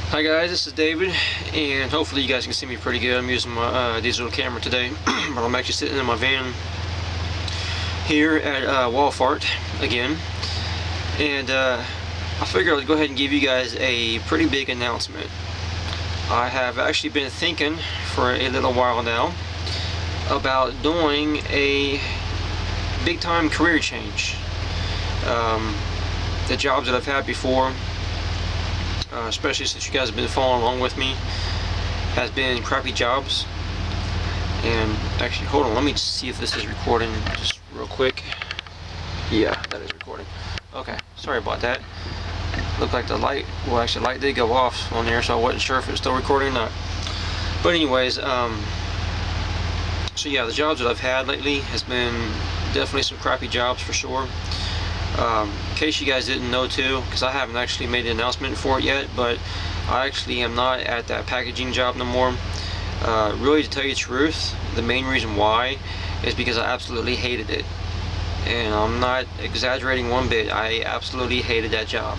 Hi guys, this is David, and hopefully you guys can see me pretty good. I'm using my digital camera today, but I'm actually sitting in my van here at Walfart again, and I figured I'd go ahead and give you guys a pretty big announcement. I have actually been thinking for a little while now about doing a big-time career change. The jobs that I've had before, especially since you guys have been following along with me, has been crappy jobs. And actually, hold on, let me just see if this is recording just real quick. Yeah, that is recording. Okay, sorry about that. Looked like the light, well actually the light did go off on there, so I wasn't sure if it was still recording or not. But anyways, so yeah, the jobs that I've had lately has been definitely some crappy jobs for sure. In case you guys didn't know too, because I haven't actually made an announcement for it yet, but I actually am not at that packaging job no more. Really, to tell you the truth, the main reason why is because I absolutely hated it. And I'm not exaggerating one bit, I absolutely hated that job.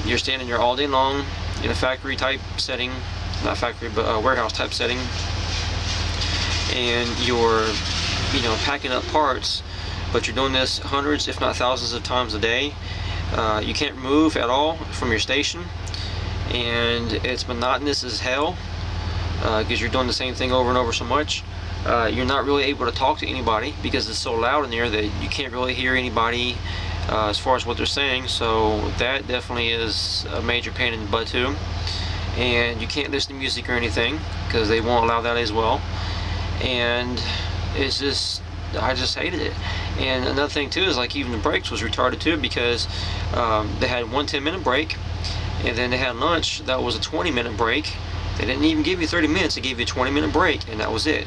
You're standing there all day long in a factory type setting, not factory, but a warehouse type setting, and you're, packing up parts, but you're doing this hundreds, if not thousands of times a day. You can't move at all from your station, and it's monotonous as hell, because you're doing the same thing over and over so much. You're not really able to talk to anybody because it's so loud in there that you can't really hear anybody as far as what they're saying, so that definitely is a major pain in the butt too. And you can't listen to music or anything because they won't allow that as well. And it's just, I just hated it. And another thing too is, like, even the breaks was retarded too, because they had one 10-minute break, and then they had lunch that was a 20-minute break. They didn't even give you 30 minutes, they gave you a 20-minute break, and that was it.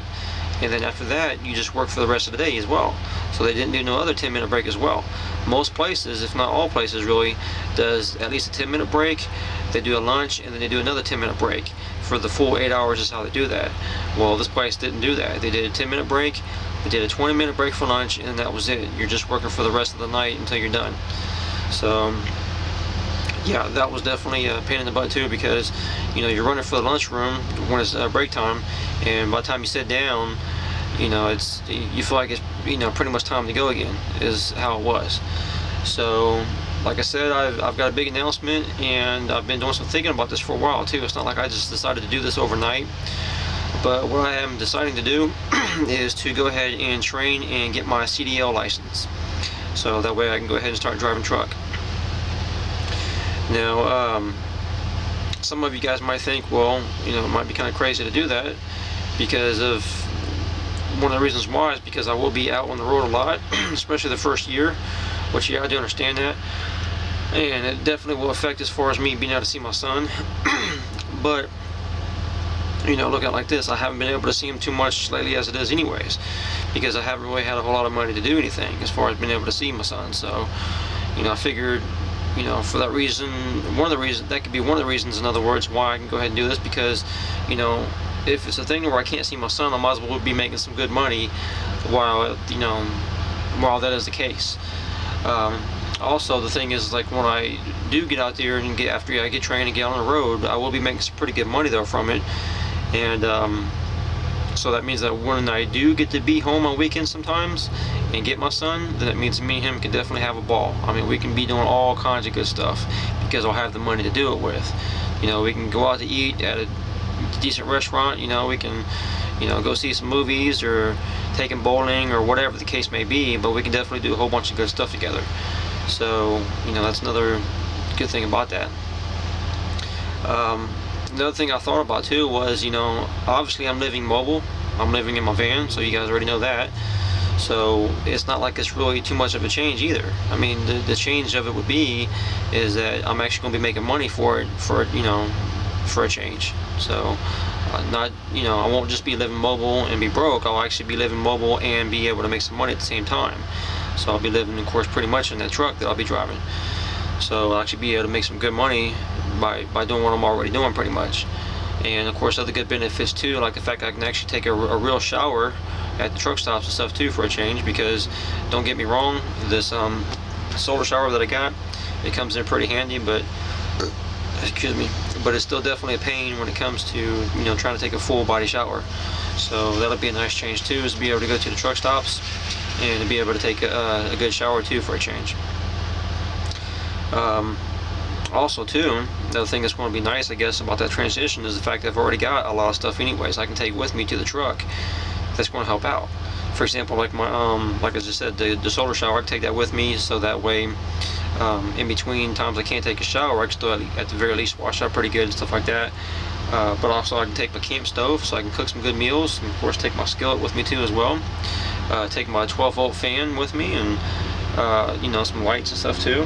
And then after that, you just work for the rest of the day as well. So they didn't do no other 10-minute break as well. Most places, if not all places really, does at least a 10-minute break. They do a lunch, and then they do another 10-minute break. For the full 8 hours is how they do that. Well, this place didn't do that. They did a 10-minute break, they did a 20-minute break for lunch, and that was it. You're just working for the rest of the night until you're done. So yeah, that was definitely a pain in the butt too, because you're running for the lunchroom when it's break time, and by the time you sit down, you feel like it's pretty much time to go again, is how it was. So like I said, I've got a big announcement, and I've been doing some thinking about this for a while too. It's not like I just decided to do this overnight, but what I am deciding to do is to go ahead and train and get my CDL license, so that way I can go ahead and start driving truck. Now, some of you guys might think, well, it might be kind of crazy to do that, because of one of the reasons why is because I will be out on the road a lot, especially the first year, which, yeah, I do understand that, and it definitely will affect as far as me being able to see my son. But look at it like this, I haven't been able to see him too much lately as it is anyways, because I haven't really had a whole lot of money to do anything as far as being able to see my son. So I figured, for that reason, that could be one of the reasons, in other words, why I can go ahead and do this, because if it's a thing where I can't see my son, I might as well be making some good money while that is the case. Also, the thing is, like, when I do get out there and after I get trained and get on the road, I will be making some pretty good money though from it. And so that means that when I do get to be home on weekends sometimes and get my son, then that means me and him can definitely have a ball. I mean, we can be doing all kinds of good stuff because I'll have the money to do it with. We can go out to eat at a decent restaurant, we can go see some movies or take him bowling or whatever the case may be, but we can definitely do a whole bunch of good stuff together. So that's another good thing about that. Another thing I thought about too was, obviously I'm living mobile, I'm living in my van, so you guys already know that. So it's not like it's really too much of a change either. I mean, the change of it would be is that I'm actually going to be making money for a change. So not, I won't just be living mobile and be broke. I'll actually be living mobile and be able to make some money at the same time. So I'll be living, of course, pretty much in that truck that I'll be driving. So I'll actually be able to make some good money by doing what I'm already doing pretty much. And of course, other good benefits too, like the fact I can actually take a real shower at the truck stops and stuff too for a change, because don't get me wrong, this solar shower that I got, it comes in pretty handy, but excuse me, but it's still definitely a pain when it comes to, you know, trying to take a full body shower. So that'll be a nice change too, is to be able to go to the truck stops and to be able to take a good shower too for a change. Also too, another thing that's going to be nice, I guess, about that transition is the fact that I've already got a lot of stuff anyways I can take with me to the truck that's going to help out. For example, like my like I just said, the solar shower, I can take that with me, so that way in between times I can't take a shower, I can still at the very least wash up pretty good and stuff like that. But also I can take my camp stove, so I can cook some good meals, and of course take my skillet with me too as well. Take my 12-volt fan with me, and you know, some lights and stuff too.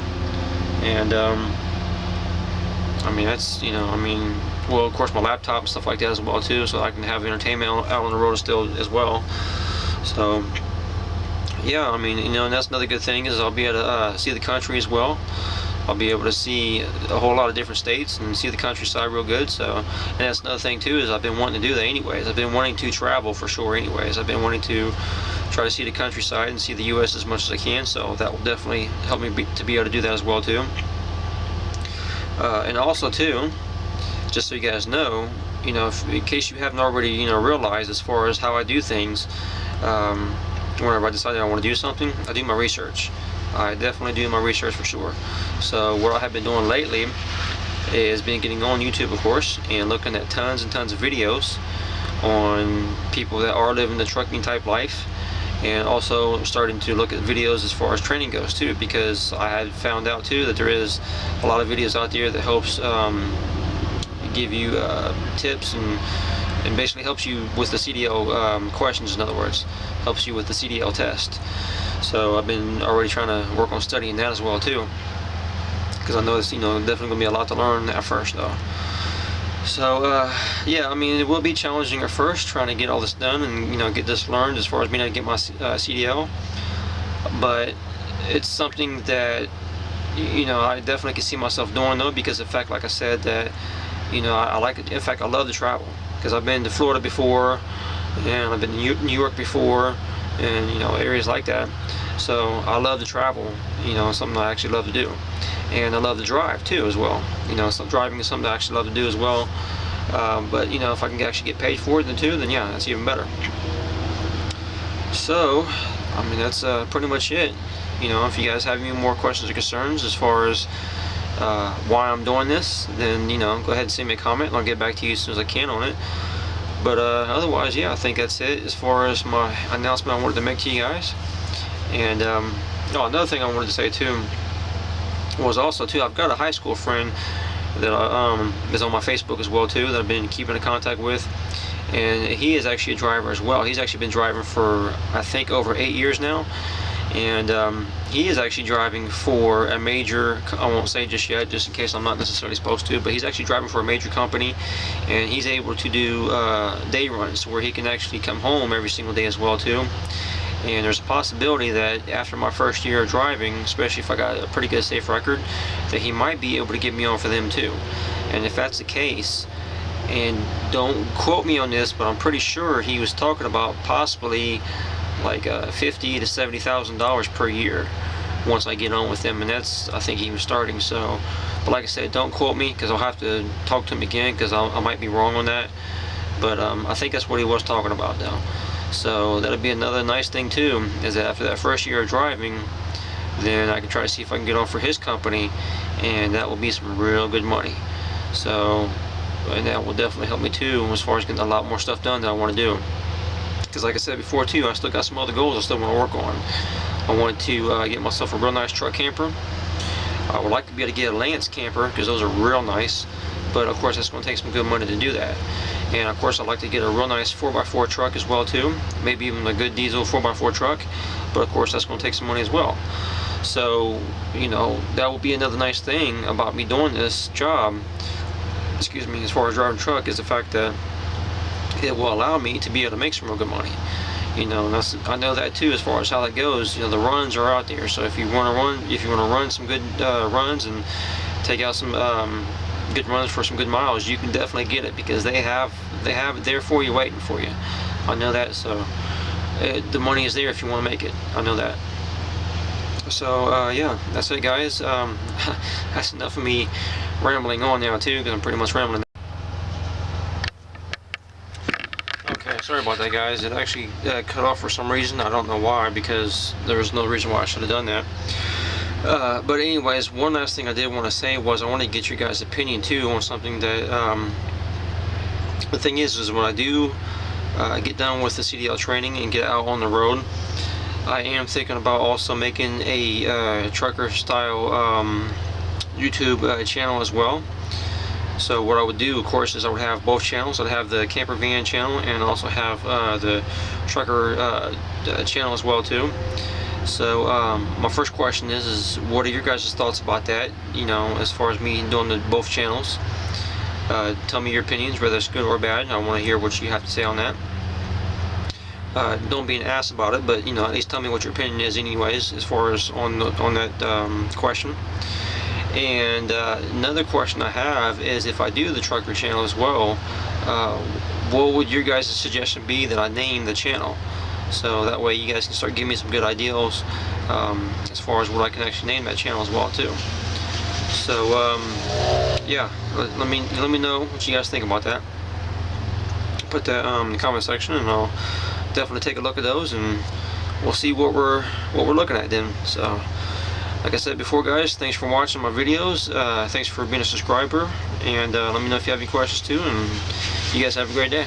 And I mean, that's, you know, I mean, well, of course my laptop and stuff like that as well too, so I can have entertainment out on the road still as well. So yeah, I mean, you know, and that's another good thing, is I'll be able to see the country as well. I'll be able to see a whole lot of different states and see the countryside real good. So, and that's another thing too, is I've been wanting to do that anyways. I've been wanting to travel for sure anyways. I've been wanting to try to see the countryside and see the U.S. as much as I can, so that will definitely help me to be able to do that as well too. And also too, just so you guys know, you know, in case you haven't already, you know, realized as far as how I do things, whenever I decide I want to do something, I do my research. I definitely do my research for sure. So what I have been doing lately is been getting on YouTube, of course, and looking at tons and tons of videos on people that are living the trucking type life, and also starting to look at videos as far as training goes too, because I had found out too that there is a lot of videos out there that helps give you tips and basically helps you with the CDL questions. In other words, helps you with the CDL test. So I've been already trying to work on studying that as well too, because I know it's, you know, definitely gonna be a lot to learn at first though. So yeah, I mean, it will be challenging at first trying to get all this done and, you know, get this learned as far as being able to get my CDL, but it's something that, you know, I definitely can see myself doing though, because in fact, like I said, that, you know, I like it. In fact, I love to travel, because I've been to Florida before, and I've been to New York before, and, you know, areas like that. So I love to travel, you know, something I actually love to do. And I love to drive too as well. You know, so driving is something I actually love to do as well. But, you know, if I can actually get paid for it then yeah, that's even better. So, I mean, that's pretty much it. You know, if you guys have any more questions or concerns as far as why I'm doing this, then, you know, go ahead and send me a comment and I'll get back to you as soon as I can on it. But otherwise, yeah, I think that's it as far as my announcement I wanted to make to you guys. And oh, another thing I wanted to say too was also too, I've got a high school friend that is on my Facebook as well too, that I've been keeping in contact with, and he is actually a driver as well. He's actually been driving for, I think, over 8 years now, and he is actually driving for a major, I won't say just yet, just in case I'm not necessarily supposed to, but he's actually driving for a major company, and he's able to do day runs where he can actually come home every single day as well too. And there's a possibility that after my first year of driving, especially if I got a pretty good safe record, that he might be able to get me on for them too. And if that's the case, and don't quote me on this, but I'm pretty sure he was talking about possibly like $50,000 to $70,000 per year once I get on with them, and that's, I think he was starting. So, but like I said, don't quote me, because I'll have to talk to him again, because I might be wrong on that. But I think that's what he was talking about though. So that'll be another nice thing too, is that after that first year of driving, then I can try to see if I can get on for his company, and that will be some real good money. So, and that will definitely help me too as far as getting a lot more stuff done that I want to do. Because like I said before too, I still got some other goals I still want to work on. I want to get myself a real nice truck camper. I would like to be able to get a Lance camper, because those are real nice, but of course that's going to take some good money to do that. And of course I'd like to get a real nice 4x4 truck as well too, maybe even a good diesel 4x4 truck, but of course that's going to take some money as well. So, you know, that will be another nice thing about me doing this job, excuse me, as far as driving a truck, is the fact that it will allow me to be able to make some real good money. You know, and that's, I know that too as far as how that goes. You know, the runs are out there, so if you want to run some good runs and take out some good runs for some good miles, you can definitely get it, because they have it there for you, waiting for you. I know that. So the money is there if you want to make it. I know that. So yeah, that's it, guys. That's enough of me rambling on now too, because I'm pretty much rambling. Okay, sorry about that, guys. It actually cut off for some reason. I don't know why, because there was no reason why I should have done that. But anyways, one last thing I did want to say was I want to get your guys' opinion too on something that the thing is when I do get done with the CDL training and get out on the road, I am thinking about also making a trucker style YouTube channel as well. So what I would do, of course, is I would have both channels. I'd have the camper van channel and also have the trucker channel as well too. So my first question is what are your guys' thoughts about that? You know, as far as me doing both channels. Tell me your opinions, whether it's good or bad. I want to hear what you have to say on that. Don't be an ass about it, but you know, at least tell me what your opinion is, anyways, as far as on that question. And another question I have is, if I do the trucker channel as well, what would your guys' suggestion be that I name the channel? So that way you guys can start giving me some good ideas as far as what I can actually name that channel as well too. So yeah, let me know what you guys think about that. Put that in the comment section, and I'll definitely take a look at those, and we'll see what we're looking at then. So like I said before, guys, thanks for watching my videos. Thanks for being a subscriber, and let me know if you have any questions too, and you guys have a great day.